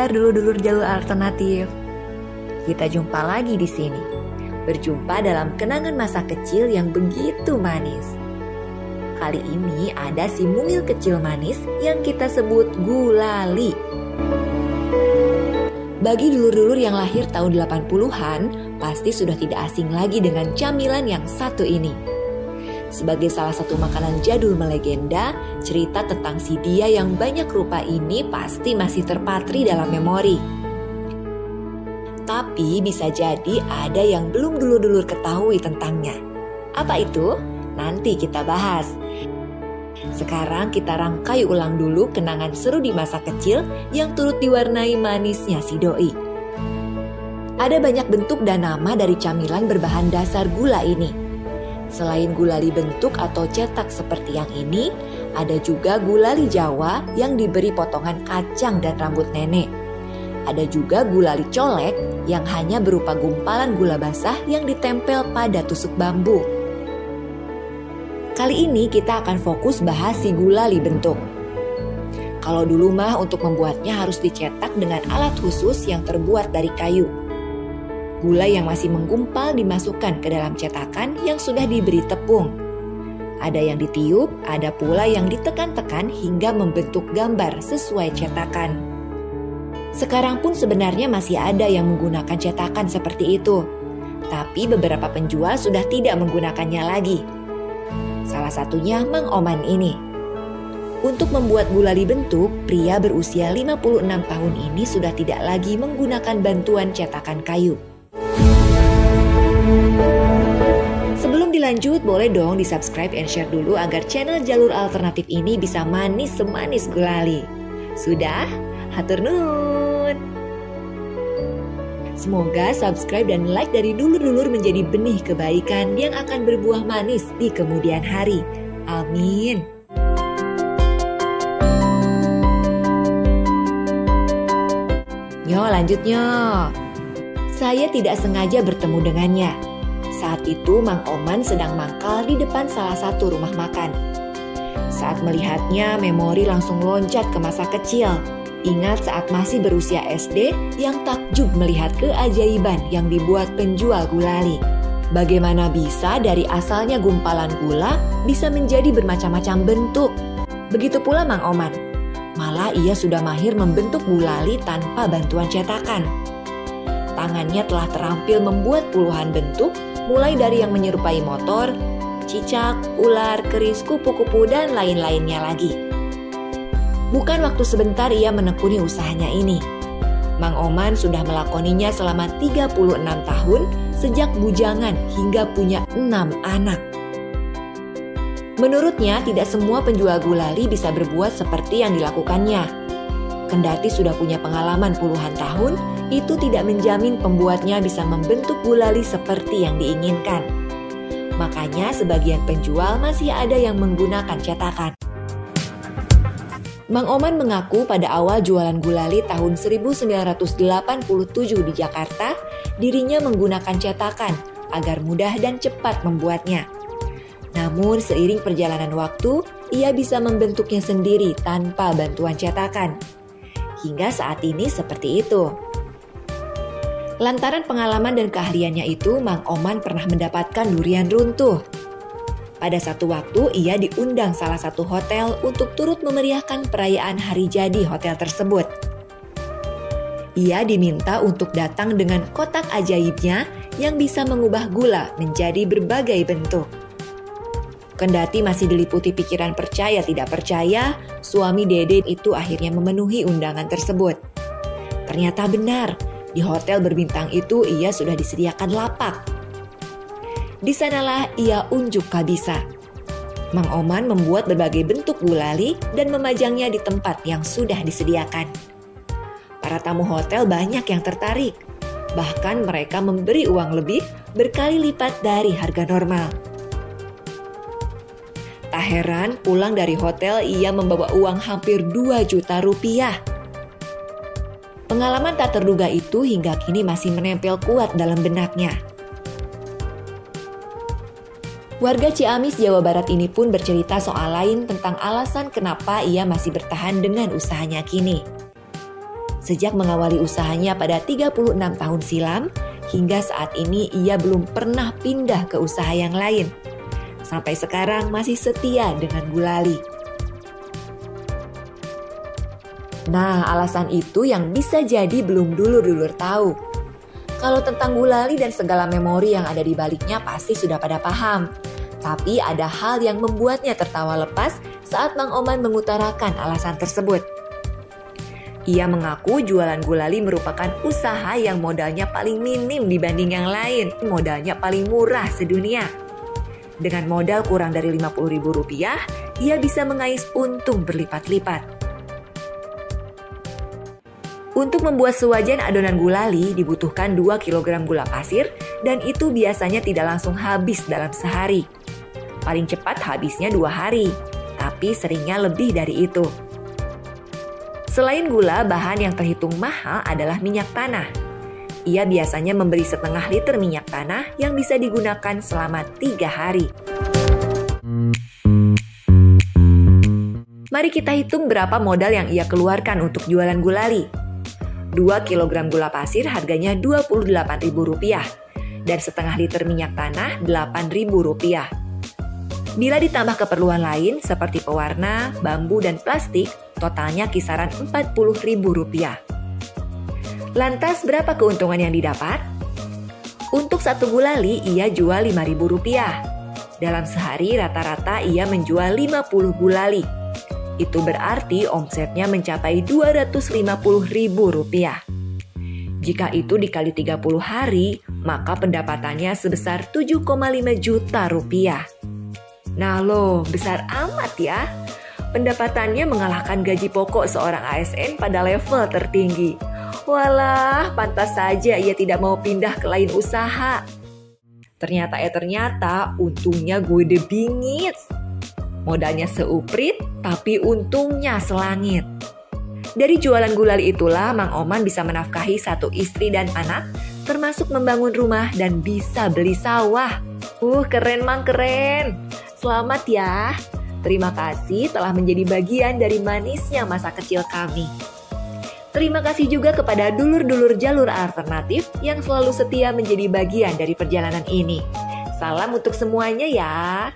kabar dulur-dulur jalur alternatif? Kita jumpa lagi di sini. Berjumpa dalam kenangan masa kecil yang begitu manis. Kali ini ada si mungil kecil manis yang kita sebut gulali. Bagi dulur-dulur yang lahir tahun 80-an, pasti sudah tidak asing lagi dengan camilan yang satu ini. Sebagai salah satu makanan jadul melegenda, cerita tentang si dia yang banyak rupa ini pasti masih terpatri dalam memori. Tapi bisa jadi ada yang belum dulur-dulur ketahui tentangnya. Apa itu? Nanti kita bahas. Sekarang kita rangkai ulang dulu kenangan seru di masa kecil yang turut diwarnai manisnya si doi. Ada banyak bentuk dan nama dari camilan berbahan dasar gula ini. Selain gulali bentuk atau cetak seperti yang ini, ada juga gulali Jawa yang diberi potongan kacang dan rambut nenek. Ada juga gulali colek yang hanya berupa gumpalan gula basah yang ditempel pada tusuk bambu. Kali ini kita akan fokus bahas si gulali bentuk. Kalau dulu mah untuk membuatnya harus dicetak dengan alat khusus yang terbuat dari kayu. Gula yang masih menggumpal dimasukkan ke dalam cetakan yang sudah diberi tepung. Ada yang ditiup, ada pula yang ditekan-tekan hingga membentuk gambar sesuai cetakan. Sekarang pun sebenarnya masih ada yang menggunakan cetakan seperti itu. Tapi beberapa penjual sudah tidak menggunakannya lagi. Salah satunya Mang Oman ini. Untuk membuat gulali bentuk, pria berusia 56 tahun ini sudah tidak lagi menggunakan bantuan cetakan kayu. Sebelum dilanjut, boleh dong di-subscribe and share dulu agar channel Jalur Alternatif ini bisa manis semanis gulali. Sudah? Hatur nuhun. Semoga subscribe dan like dari dulur-dulur menjadi benih kebaikan yang akan berbuah manis di kemudian hari. Amin. Yo, lanjutnya. Saya tidak sengaja bertemu dengannya. Saat itu Mang Oman sedang mangkal di depan salah satu rumah makan. Saat melihatnya, memori langsung loncat ke masa kecil. Ingat saat masih berusia SD yang takjub melihat keajaiban yang dibuat penjual gulali. Bagaimana bisa dari asalnya gumpalan gula bisa menjadi bermacam-macam bentuk. Begitu pula Mang Oman. Malah ia sudah mahir membentuk gulali tanpa bantuan cetakan. Tangannya telah terampil membuat puluhan bentuk, mulai dari yang menyerupai motor, cicak, ular, keris, kupu-kupu, dan lain-lainnya lagi. Bukan waktu sebentar ia menekuni usahanya ini. Mang Oman sudah melakoninya selama 36 tahun, sejak bujangan hingga punya 6 anak. Menurutnya, tidak semua penjual gulali bisa berbuat seperti yang dilakukannya. Kendati sudah punya pengalaman puluhan tahun, itu tidak menjamin pembuatnya bisa membentuk gulali seperti yang diinginkan. Makanya sebagian penjual masih ada yang menggunakan cetakan. Mang Oman mengaku pada awal jualan gulali tahun 1987 di Jakarta, dirinya menggunakan cetakan agar mudah dan cepat membuatnya. Namun seiring perjalanan waktu, ia bisa membentuknya sendiri tanpa bantuan cetakan. Hingga saat ini seperti itu. Lantaran pengalaman dan keahliannya itu, Mang Oman pernah mendapatkan durian runtuh. Pada satu waktu, ia diundang salah satu hotel untuk turut memeriahkan perayaan hari jadi hotel tersebut. Ia diminta untuk datang dengan kotak ajaibnya yang bisa mengubah gula menjadi berbagai bentuk. Kendati masih diliputi pikiran percaya tidak percaya, suami Dede itu akhirnya memenuhi undangan tersebut. Ternyata benar, di hotel berbintang itu ia sudah disediakan lapak. Di sanalah ia unjuk kabisa. Mang Oman membuat berbagai bentuk gulali dan memajangnya di tempat yang sudah disediakan. Para tamu hotel banyak yang tertarik. Bahkan mereka memberi uang lebih berkali lipat dari harga normal. Tak heran pulang dari hotel ia membawa uang hampir 2 juta rupiah. Pengalaman tak terduga itu hingga kini masih menempel kuat dalam benaknya. Warga Ciamis, Jawa Barat ini pun bercerita soal lain tentang alasan kenapa ia masih bertahan dengan usahanya kini. Sejak mengawali usahanya pada 36 tahun silam, hingga saat ini ia belum pernah pindah ke usaha yang lain. Sampai sekarang masih setia dengan gulali. Nah, alasan itu yang bisa jadi belum dulur-dulur tahu. Kalau tentang gulali dan segala memori yang ada di baliknya pasti sudah pada paham. Tapi ada hal yang membuatnya tertawa lepas saat Mang Oman mengutarakan alasan tersebut. Ia mengaku jualan gulali merupakan usaha yang modalnya paling minim dibanding yang lain. Modalnya paling murah sedunia. Dengan modal kurang dari Rp50.000, ia bisa mengais untung berlipat-lipat. Untuk membuat sewajan adonan gulali dibutuhkan 2 kg gula pasir dan itu biasanya tidak langsung habis dalam sehari. Paling cepat habisnya 2 hari, tapi seringnya lebih dari itu. Selain gula, bahan yang terhitung mahal adalah minyak tanah. Ia biasanya membeli setengah liter minyak tanah yang bisa digunakan selama 3 hari. Mari kita hitung berapa modal yang ia keluarkan untuk jualan gulali. 2 kg gula pasir harganya Rp28.000 dan setengah liter minyak tanah Rp8.000. Bila ditambah keperluan lain seperti pewarna, bambu, dan plastik, totalnya kisaran Rp40.000. Lantas berapa keuntungan yang didapat? Untuk satu gulali ia jual Rp5.000. Dalam sehari rata-rata ia menjual 50 gulali. Itu berarti omsetnya mencapai Rp250.000. Jika itu dikali 30 hari, maka pendapatannya sebesar Rp7,5 juta. Nah loh, besar amat ya. Pendapatannya mengalahkan gaji pokok seorang ASN pada level tertinggi. Walah, pantas saja ia tidak mau pindah ke lain usaha. Ternyata untungnya gede bingit. Modalnya seuprit, tapi untungnya selangit. Dari jualan gulali itulah Mang Oman bisa menafkahi 1 istri dan anak, termasuk membangun rumah dan bisa beli sawah. Keren Mang, keren. Selamat ya. Terima kasih telah menjadi bagian dari manisnya masa kecil kami. Terima kasih juga kepada dulur-dulur jalur alternatif yang selalu setia menjadi bagian dari perjalanan ini. Salam untuk semuanya ya.